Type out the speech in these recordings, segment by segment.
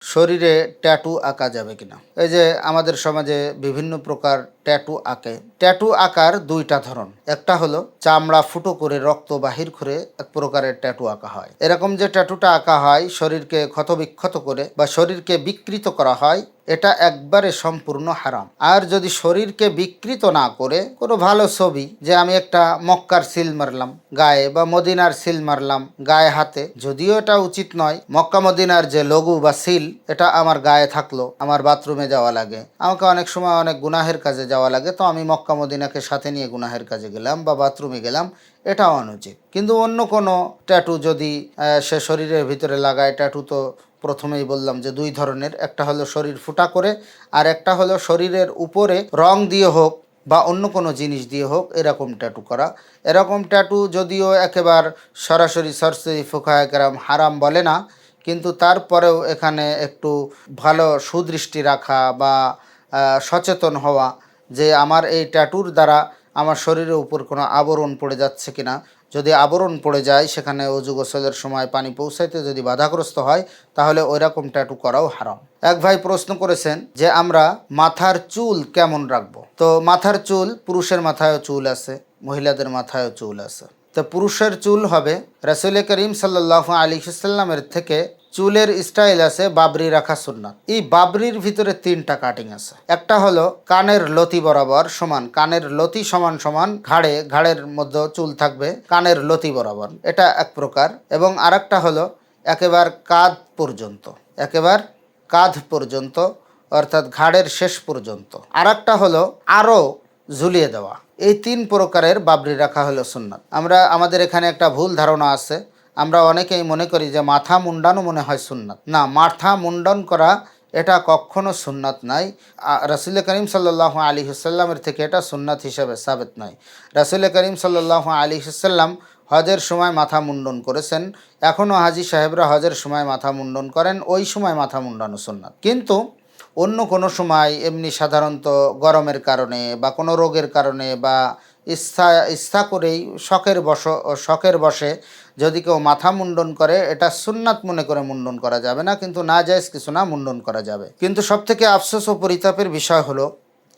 শরীরে ট্যাটু আঁকা যাবে কিনা? এই যে আমাদের সমাজে বিভিন্ন প্রকার ট্যাটু আঁকে। ট্যাটু আঁকার দুইটা ধরন। একটা হলো চামড়া ফুটো করে রক্ত বাহির করে এক প্রকারের ট্যাটু আঁকা হয়। এরকম যে ট্যাটুটা আঁকা হয় শরীরকে ক্ষতবিক্ষত করে বা শরীরকে বিকৃত করা হয়, এটা একবারে সম্পূর্ণ হারাম। আর যদি শরীরকে বিকৃত না করে কোনো ভালো ছবি, যে আমি একটা মক্কার সিল মারলাম গায়ে বা মদিনার সিল মারলাম গায়ে হাতে, যদিও এটা উচিত নয়, মক্কা মদিনার যে লঘু বা সিল এটা আমার গায়ে থাকলো, আমার বাথরুমে যাওয়া লাগে, আমাকে অনেক সময় অনেক গুনাহের কাজে যাওয়া লাগে, তো আমি মক্কা মদিনাকে সাথে নিয়ে গুনাহের কাজে গেলাম বা বাথরুমে গেলাম, এটাও অনুচিত। কিন্তু অন্য কোনো ট্যাটু যদি সে শরীরের ভিতরে লাগায়, ট্যাটু তো প্রথমেই বললাম যে দুই ধরনের, একটা হলো শরীর ফুটা করে, আর একটা হলো শরীরের উপরে রং দিয়ে হোক বা অন্য কোনো জিনিস দিয়ে হোক এরকম ট্যাটু করা। এরকম ট্যাটু যদিও একেবারে সরাসরি সরসরি ফুকায়ে কেরাম হারাম বলে না, কিন্তু তারপরেও এখানে একটু ভালো সুদৃষ্টি রাখা বা সচেতন হওয়া যে আমার এই ট্যাটুর দ্বারা আমার শরীরের উপর কোনো আবরণ পড়ে যাচ্ছে কিনা। যদি আবরণ পড়ে যায়, সেখানে অজু গোসলের সময় পানি পৌঁছাইতে যদি বাধাগ্রস্ত হয়, তাহলে ওই রকম ট্যাটু করাও হারাম। এক ভাই প্রশ্ন করেছেন যে আমরা মাথার চুল কেমন রাখবো। তো মাথার চুল, পুরুষের মাথায়ও চুল আছে, মহিলাদের মাথায়ও চুল আছে। তো পুরুষের চুল হবে রাসূল করিম সাল্লাল্লাহু আলাইহি সাল্লামের থেকে চুলের স্টাইল আছে বাবরি রাখা সুন্নাত। এই বাবরির ভিতরে তিনটা কাটিং আছে। একটা হলো কানের লতি বরাবর সমান, কানের লতি সমান সমান ঘাড়ের মধ্যে চুল থাকবে কানের লতি বরাবর, এটা এক প্রকার। এবং আরেকটা হলো একেবার কাঁধ পর্যন্ত, অর্থাৎ ঘাড়ের শেষ পর্যন্ত। আরেকটা হলো আরও ঝুলিয়ে দেওয়া। এই তিন প্রকারের বাবরি রাখা হলো সুন্নাত। আমাদের এখানে একটা ভুল ধারণা আছে, আমরা অনেকেই মনে করি যে মাথা মুন্ডানো মনে হয় সুন্নাত। না, মাথা মুন্ডন করা এটা কখনো সুন্নাত নাই। রাসূল করিম সাল্লাল্লাহু আলাইহি ওয়াসাল্লামের থেকে এটা সুন্নাত হিসেবে সাবেত নয়। রাসূল করিম সাল্লাল্লাহু আলাইহি ওয়াসাল্লাম হজের সময় মাথা মুন্ডন করেছেন, এখনও হাজি সাহেবরা হজের সময় মাথা মুন্ডন করেন, ওই সময় মাথা মুন্ডানো সুন্নাত। কিন্তু অন্য কোনো সময় এমনি সাধারণত গরমের কারণে বা কোনো রোগের কারণে বা ইচ্ছা করেই শখের বশে যদি কেউ মাথা মুন্ডন করে, এটা সুন্নাত মনে করে মুন্ডন করা যাবে না, কিন্তু নাজায়েজ কিছু না, মুন্ডন করা যাবে। কিন্তু সবথেকে আফসোস ও পরিতাপের বিষয় হলো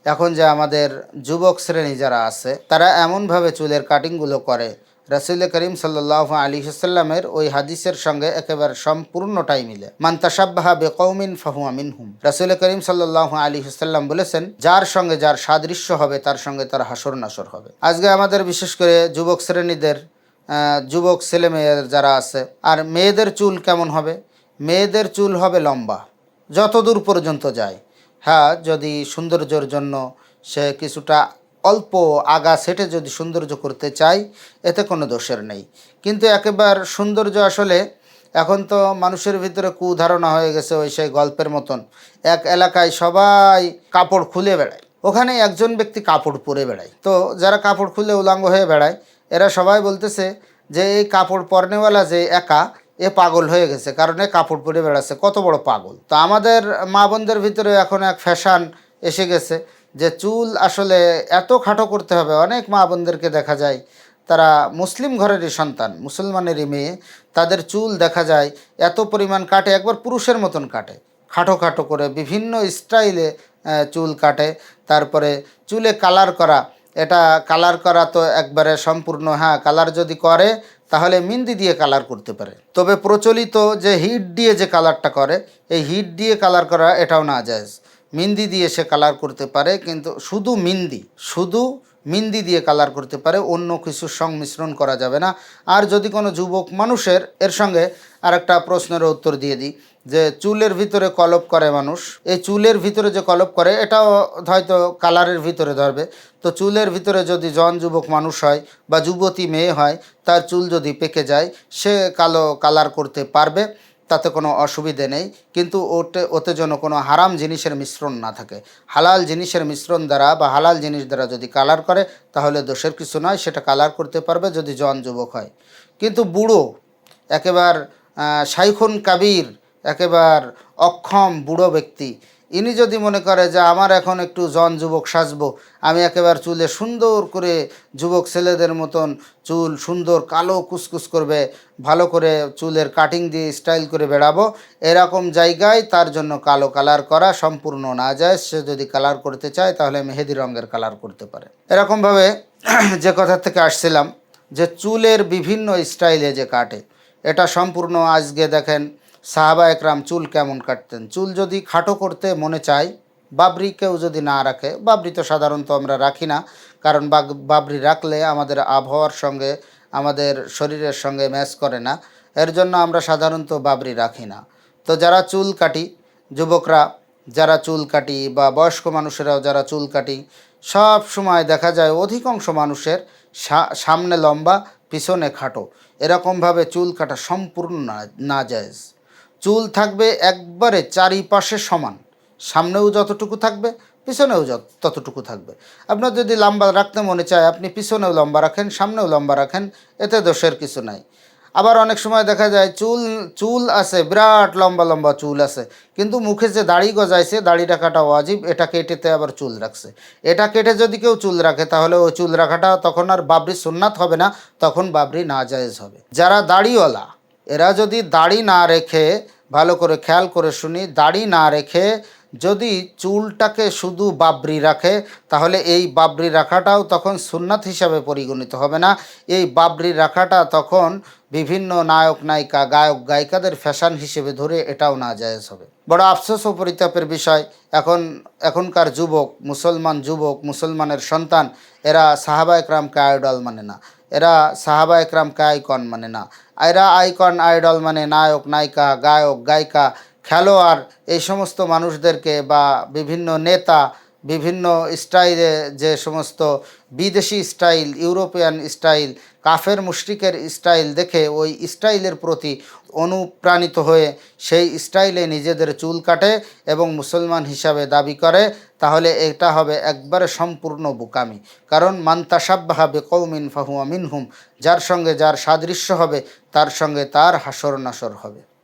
এখন যে আমাদের যুবক শ্রেণী যারা আছে তারা এমনভাবে চুলের কাটিংগুলো করে, রাসূল করিম সাল্লাল্লাহু আলাইহি ওয়াসাল্লামের ওই হাদিসের সঙ্গে একেবারে সম্পূর্ণটাই মিলে। মান তাশাব্বাহা বিকওমিন ফাহুয়া মিনহুম। রাসূল করিম সাল্লাল্লাহু আলাইহি ওয়াসাল্লাম বলেছেন, যার সঙ্গে যার সাদৃশ্য হবে তার সঙ্গে তার হাসর নাসর হবে। আজকে আমাদের বিশেষ করে যুবক শ্রেণীদের, যুবক ছেলেমেয়ের যারা আছে, আর মেয়েদের চুল কেমন হবে? মেয়েদের চুল হবে লম্বা, যতদূর পর্যন্ত যায়। হ্যাঁ, যদি সৌন্দর্যের জন্য সে কিছুটা অল্প আগা সেটে যদি সৌন্দর্য করতে চায়, এতে কোনো দোষের নেই। কিন্তু একেবারে সৌন্দর্য আসলে এখন তো মানুষের ভিতরে কুধারণা হয়ে গেছে, ওই সেই গল্পের মতন। এক এলাকায় সবাই কাপড় খুলে বেড়ায়, ওখানে একজন ব্যক্তি কাপড় পরে বেড়ায়। তো যারা কাপড় খুলে উলাঙ্গ হয়ে বেড়ায়, এরা সবাই বলতেছে যে এই কাপড় পরনেওয়ালা যে একা, এ পাগল হয়ে গেছে, কারণ এ কাপড় পরে বেড়াচ্ছে, কত বড় পাগল। তো আমাদের মা বোনদের ভিতরে এখন এক ফ্যাশন এসে গেছে যে চুল আসলে এত খাটো করতে হবে। অনেক মা বোনদেরকে দেখা যায়, তারা মুসলিম ঘরেরই সন্তান, মুসলমানেরই মেয়ে, তাদের চুল দেখা যায় এত পরিমাণ কাটে, একবার পুরুষের মতন কাটে, খাটো খাটো করে বিভিন্ন স্টাইলে চুল কাটে। তারপরে চুলে কালার করা, এটা কালার করা তো একবারে সম্পূর্ণ, হ্যাঁ কালার যদি করে তাহলে মেহেন্দি দিয়ে কালার করতে পারে, তবে প্রচলিত যে হিট দিয়ে যে কালারটা করে, এই হিট দিয়ে কালার করা এটাও না জায়েজ। মেহেন্দি দিয়ে সে কালার করতে পারে, কিন্তু শুধু মেহেন্দি দিয়ে কালার করতে পারে, অন্য কিছুর সংমিশ্রণ করা যাবে না। আর যদি কোনো যুবক মানুষের, এর সঙ্গে আর একটা প্রশ্নের উত্তর দিয়ে দিই, যে চুলের ভিতরে কলপ করে মানুষ, এই চুলের ভিতরে যে কলপ করে এটাও হয়তো কালারের ভিতরে ধরবে। তো চুলের ভিতরে যদি জন যুবক মানুষ হয় বা যুবতী মেয়ে হয়, তার চুল যদি পেকে যায়, সে কালার করতে পারবে, তাতে কোনো অসুবিধে নেই। কিন্তু ওতে যেন কোনো হারাম জিনিসের মিশ্রণ না থাকে। হালাল জিনিসের মিশ্রণ দ্বারা বা হালাল জিনিস দ্বারা যদি কালার করে, তাহলে দোষের কিছু নয়, সেটা কালার করতে পারবে যদি জন যুবক হয়। কিন্তু বুড়ো, একেবার শাইখুন কাবির, একেবার অক্ষম বুড়ো ব্যক্তি, ইনি যদি মনে করে যে আমার এখন একটু জন যুবক সাজবো, আমি একেবারে চুলে সুন্দর করে যুবক ছেলেদের মতন চুল সুন্দর কালো কুচকুচ করবে, ভালো করে চুলের কাটিং দিয়ে স্টাইল করে বেড়াবো, এরকম জায়গায় তার জন্য কালো কালার করা সম্পূর্ণ না যায়। সে যদি কালার করতে চায় তাহলে মেহেদি রঙের কালার করতে পারে। এরকমভাবে যে কথা থেকে আসছিলাম যে চুলের বিভিন্ন স্টাইলে যে কাটে, এটা সম্পূর্ণ আজকে দেখেন সাহাবা একরাম চুল কেমন কাটতেন। চুল যদি খাটো করতে মনে চায়, বাবরি কেউ যদি না রাখে, বাবরি তো সাধারণত আমরা রাখি না, কারণ বাবরি রাখলে আমাদের আবহাওয়ার সঙ্গে আমাদের শরীরের সঙ্গে ম্যাচ করে না, এর জন্য আমরা সাধারণত বাবরি রাখি না। তো যারা চুল কাটি, যুবকরা যারা চুল কাটি বা বয়স্ক মানুষেরাও যারা চুল কাটি, সব সময় দেখা যায় অধিকাংশ মানুষের সামনে লম্বা পিছনে খাটো, এরকমভাবে চুল কাটা সম্পূর্ণ নাজায়েজ। চুল থাকবে একবারে চারিপাশে সমান, সামনেও যতটুকু থাকবে পিছনেও ততটুকু থাকবে। আপনার যদি লম্বা রাখতে মনে চায় আপনি পিছনেও লম্বা রাখেন, সামনেও লম্বা রাখেন, এতে দোষের কিছু নাই। আবার অনেক সময় দেখা যায় চুল আছে, বিরাট লম্বা লম্বা চুল আছে, কিন্তু মুখে যে দাড়ি গজাইছে, দাড়ি রাখাটা ওয়াজিব, এটা কেটেতে আবার চুল রাখছে। এটা কেটে যদি কেউ চুল রাখে তাহলে ওই চুল রাখাটা তখন আর বাবরি সুন্নাত হবে না, তখন বাবরি নাজায়েজ হবে। যারা দাড়িওয়ালা, এরা যদি দাড়ি না রেখে, ভালো করে খেয়াল করে শুনি, দাড়ি না রেখে যদি চুলটাকে শুধু বাবরি রাখে, তাহলে এই বাবরি রাখাটাও তখন সুন্নাত হিসাবে পরিগণিত হবে না। এই বাবরি রাখাটা তখন বিভিন্ন নায়ক নায়িকা গায়ক গায়িকাদের ফ্যাশন হিসেবে ধরে এটাও নাজায়েজ হবে। বড় আফসোস ও পরিতাপের বিষয়, এখনকার যুবক, মুসলমানের সন্তান, এরা সাহাবা একরামকে আইডল মানে না, এরা সাহাবা একরামকে আইকন মানে না, এরা আইকন আইডল মানে নায়ক নায়িকা গায়ক গায়িকা খেলোয়াড়, এই সমস্ত মানুষদেরকে বা বিভিন্ন নেতা, বিভিন্ন স্টাইলে যে সমস্ত বিদেশি স্টাইল, ইউরোপিয়ান স্টাইল, কাফের মুশরিকের স্টাইল দেখে ওই স্টাইলের প্রতি অনুপ্রাণিত হয়ে সেই স্টাইলে নিজেদের চুল কাটে এবং মুসলমান হিসাবে দাবি করে, তাহলে এটা হবে একবারে সম্পূর্ণ বোকামি। কারণ মান তাশাব্বাহা বিকওমিন ফাহুয়া মিনহুম, যার সঙ্গে যার সাদৃশ্য হবে তার সঙ্গে তার হাসর নাসর হবে।